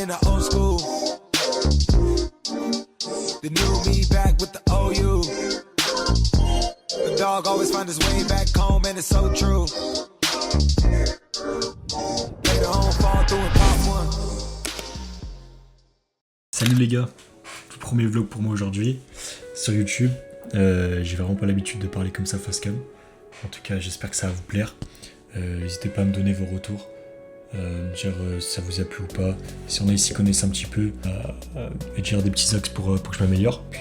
in the old school. The new me back with the OU. The dog always find his way back home and it's so true. Later on fall through and pop one. Salut les gars, premier vlog pour moi aujourd'hui sur YouTube. J'ai vraiment pas l'habitude de parler comme ça face cam. En tout cas, j'espère que ça va vous plaire. N'hésitez pas à me donner vos retours, me dire si ça vous a plu ou pas. Si on a ici connaissent un petit peu, et dire des petits axes pour que je m'améliore. Puis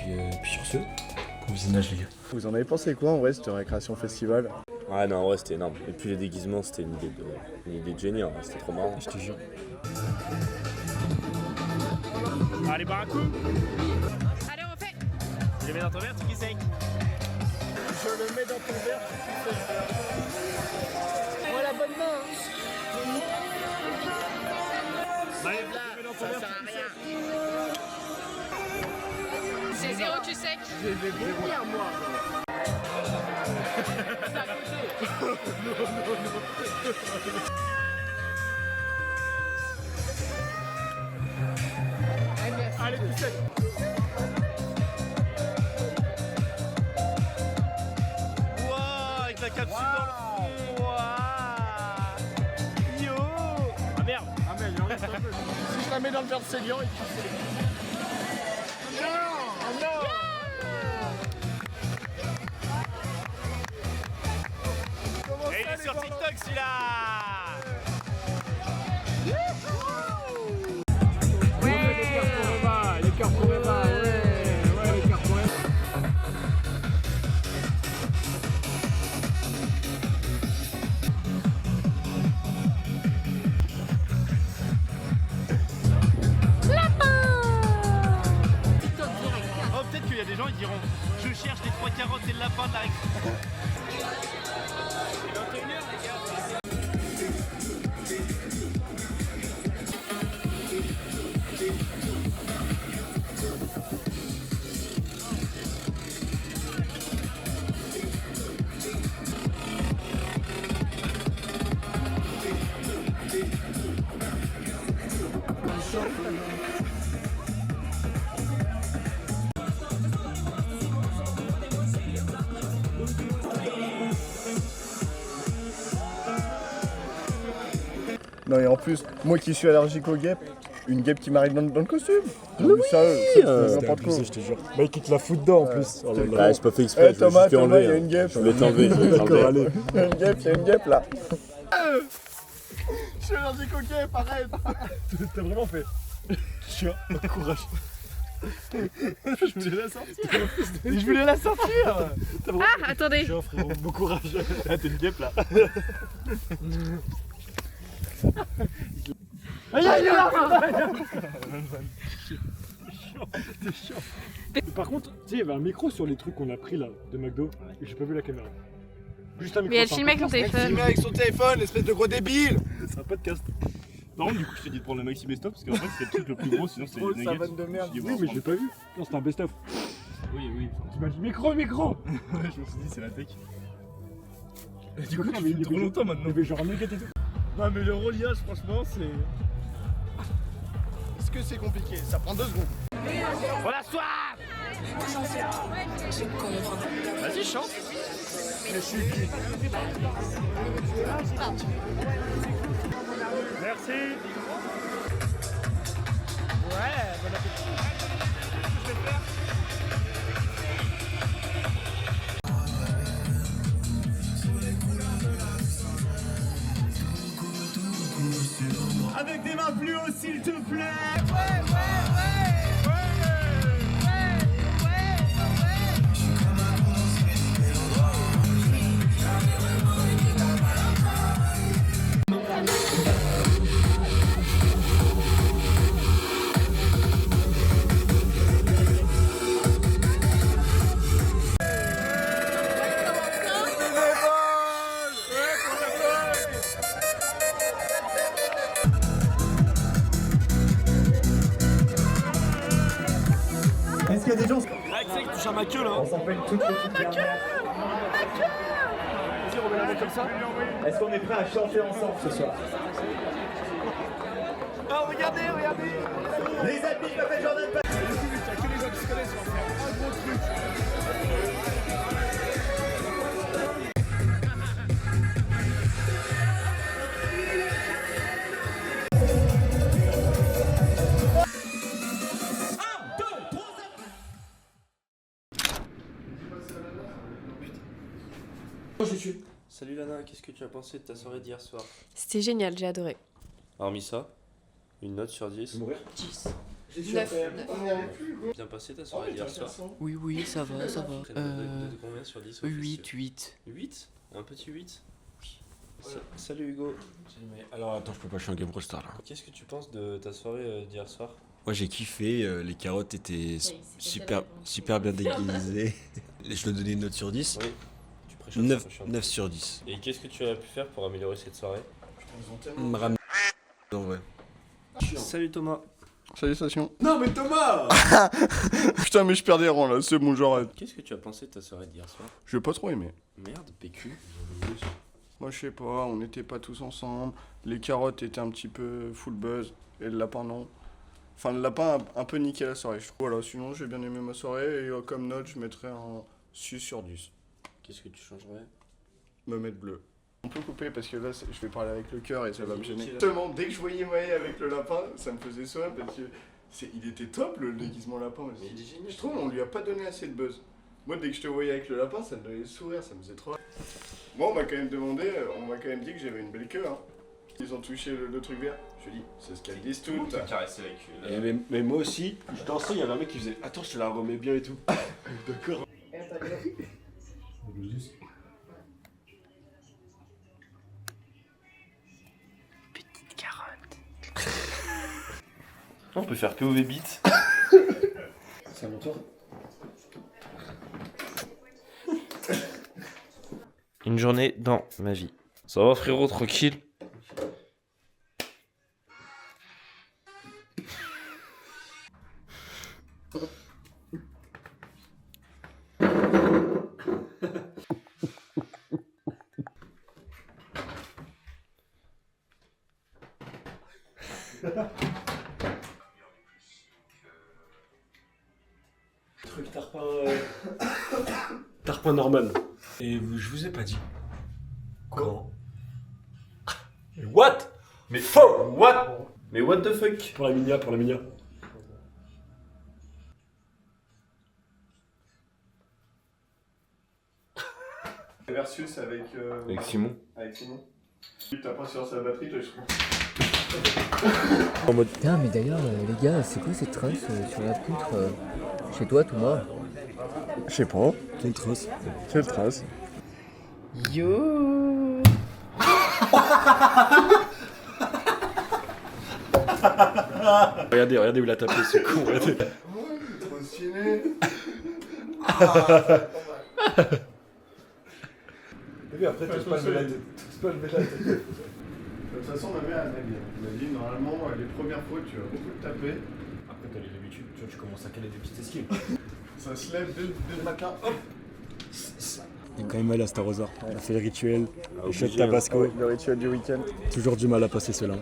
sur ce, bon visionnage les gars. Vous en avez pensé quoi en vrai cette récréation festival? Ouais non, ouais c'était énorme. Et puis les déguisements c'était une idée de génie, hein. C'était trop marrant. Je te jure. Allez, boire un coup. Allez, on fait. Je le mets dans ton verre, tu qui sec. Je le mets dans ton verre. Oh la bonne main. Allez, Là, je le mets dans ton ça verre, sert à tu rien. C'est zéro, tu sec. Je vais vomir moi. Allez, tu sec. Wouah, avec la capsule dans le fond. Wouah. Yo. Ah merde. Ah mais il en reste un peu. Si je la mets dans le verre de Célian, il tue. Non. Et il est sur TikTok celui-là. Les cœurs pour Eva, ouais, les cœurs pour Eva. Oh, peut-être qu'il y a des gens qui diront je cherche les 3 carottes et le lapin de la récré. Non et en plus, moi qui suis allergique aux guêpes, une guêpe qui m'arrive dans le costume. Mais oui, c'est C'était n'importe quoi. abusé, je te jure. Mec, il te la fout dedans en plus. Oh là là. Ouais, j'ai pas fait exprès, je voulais Thomas, juste te enlever. il y a hein. une guêpe. Je voulais t'enlever, je voulais D'accord, t'enlever. allez. Il y a une guêpe là. Je suis allergique aux guêpes, arrête. T'as vraiment fait. Tiens, courage. Je voulais la sortir. Je voulais la sortir. Ah, attendez. Tiens frérot, bon courage. Ah, t'es une guêpe là. Par contre, tu sais, il y avait un micro sur les trucs qu'on a pris là de McDo et j'ai pas vu la caméra. Juste un micro. Mais elle c'est un filmait avec son téléphone. Il met avec son téléphone, espèce de gros débile. C'est un podcast. Par contre, du coup, je t'ai dit de prendre le maxi best-of parce qu'en fait, c'était le truc le plus gros, sinon c'était Oh, les ça nuggets. vanne de merde. Je dis, Oui, bon, mais je l'ai pas vu. Non, c'était un best-of. Oui. T'imagines micro. Je me suis dit, c'est la tech. Du coup, tu fais trop longtemps maintenant. Il y avait genre un nugget et tout. Non, mais le reliage, franchement, c'est. Est-ce que c'est compliqué? Ça prend 2 secondes. On la soif. Vas-y, chante. Merci. Ouais, bon appétit. Je vais faire. Avec des mains plus haut, s'il te plaît. Est-ce qu'il y a des gens... Ah, tu sais que tu touches à ma queue là. On s'en fait une toute petite Vas-y, remets la main comme ça. Est-ce qu'on est prêt à chanter ensemble ce soir? Oh, regardez. Salut Lana, qu'est-ce que tu as pensé de ta soirée d'hier soir? C'était génial, j'ai adoré. Hormis ça, une note sur 10. 10. Bien passé ta soirée d'hier soir? Oui, ça va, ça va. De combien sur 10 au 8. 8? Un petit 8? Salut Hugo. Alors attends, je peux pas, je suis en Game Rockstar là. Qu'est-ce que tu penses de ta soirée d'hier soir? Moi j'ai kiffé, les carottes étaient super bien déguisées. Je dois donner une note sur 10. Oui. Tu préchauffes, 9 sur 10. Et qu'est-ce que tu as pu faire pour améliorer cette soirée? Me ramener en vrai. Salut Thomas. Salutations. Non mais Thomas. Putain, mais je perds des rangs là, c'est bon, j'arrête. Qu'est-ce que tu as pensé de ta soirée d'hier soir? Je vais pas trop aimer. Merde, PQ. Moi, je sais pas, on n'était pas tous ensemble. Les carottes étaient un petit peu full buzz. Et le lapin, non. Enfin, le lapin a un peu niqué la soirée, je trouve. Voilà, sinon, j'ai bien aimé ma soirée. Et comme note, je mettrais un 6 sur 10. Qu'est-ce que tu changerais? Me mettre bleu. On peut couper parce que là, je vais parler avec le cœur et ça va me gêner. Seulement, dès que je voyais Maë avec le lapin, ça me faisait sourire parce que il était top le déguisement lapin. Mais il est génial. Je trouve on lui a pas donné assez de buzz. Moi, dès que je te voyais avec le lapin, ça me donnait le sourire, ça me faisait trop. Moi, on m'a quand même demandé, on m'a quand même dit que j'avais une belle queue. Hein. Ils ont touché le truc vert. Je dis, c'est ce qu'elles disent toutes. Caresser la queue. Mais moi aussi, je dansais, il y avait un mec qui faisait attends, je te la remets bien et tout. D'accord. Petite carotte. On peut faire POV beat. C'est à mon tour. Une journée dans ma vie. Ça va frérot, tranquille? Truc tarpin. Tarpin normal. Et je vous ai pas dit. Quand? What? Mais faux! What? Mais what the fuck? Pour la minia, pour la minia. Versus avec Simon. Avec Simon. T'as pas sur sa batterie, toi, je trouve. En mode. Putain, mais d'ailleurs, les gars, c'est quoi cette trace sur la poutre chez toi, Thomas? Je sais pas. Quelle trace? Quelle trace? Yo. Regardez où il a tapé ce con. Regardez. Trop stylé. Et après, tu pas lever la tête. De toute façon, ma mère, elle m'a dit, normalement, les premières fois, tu vas beaucoup te taper. Après, t'as l'habitude, tu commences à caler des petites esquives. Ça se lève dès le matin, hop. Il a quand même mal à Star Rosa. On a fait le rituel, les shots obligé, Tabasco. Le rituel du week-end. Toujours du mal à passer cela.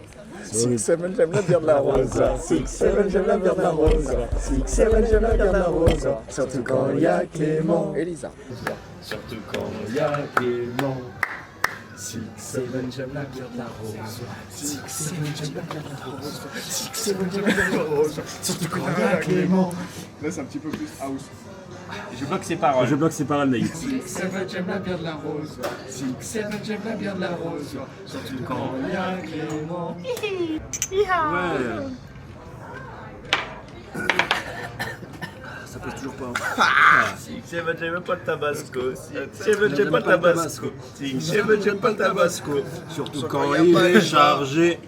6-7, j'aime la bière de la rose. 6-7, j'aime la bière de la rose. 6-7, j'aime la bière de la rose. Surtout quand il y a Clément. Elisa. Surtout quand Il y a Clément. 6-7, j'aime la bière de la rose. 6-7, j'aime la bière de la rose. 6-7, j'aime la bière de la rose. Surtout quand il y a Clément. Là, c'est un petit peu plus house. Je bloque ses paroles, Naïf. 6-7, j'aime la bière de la rose. 6-7, j'aime la bière de la rose. Surtout quand il y a Clément. Ouais. Ça passe toujours pas. j'aime pas le tabasco. J'aime pas le tabasco. J'aime pas le tabasco. Surtout quand il est chargé.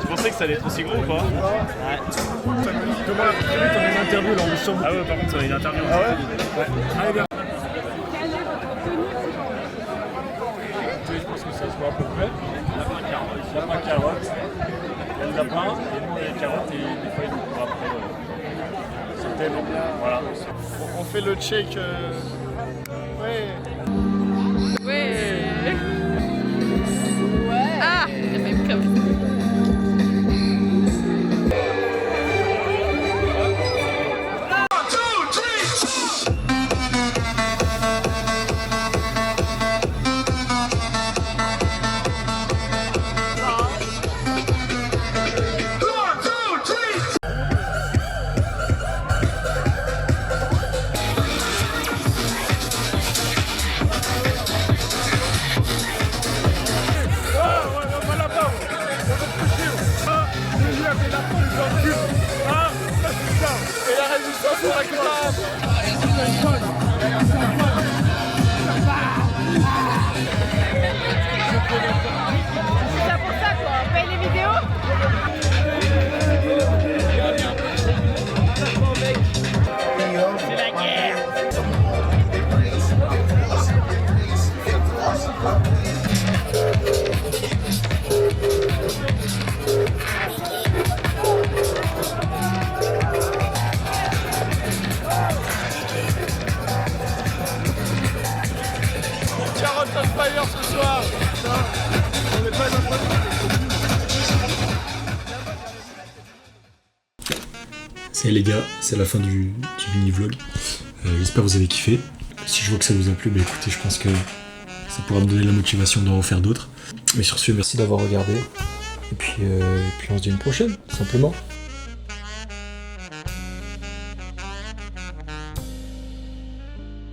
Tu pensais que ça allait être aussi gros ou pas? Ouais. Thomas, très vite, on a une interview là, on est sur. Ah ouais, par contre, on a une interview. Ah ouais? Allez, bien. Je pense que ça se voit à peu près. Lapin carotte. Il y a le lapin, et nous on a les carottes et des fois il nous court après. C'est tellement bien. Voilà. On fait le check Ouais. Ah, il a même comme. C'est ça pour ça quoi, on paye les vidéos. C'est la guerre. Carotte on fire ce soir. On n'est pas C'est les gars, c'est la fin du mini vlog. J'espère que vous avez kiffé. Si je vois que ça vous a plu, bah écoutez, je pense que ça pourra me donner la motivation d'en refaire d'autres. Mais sur ce, merci d'avoir regardé. Et puis on se dit à une prochaine, tout simplement.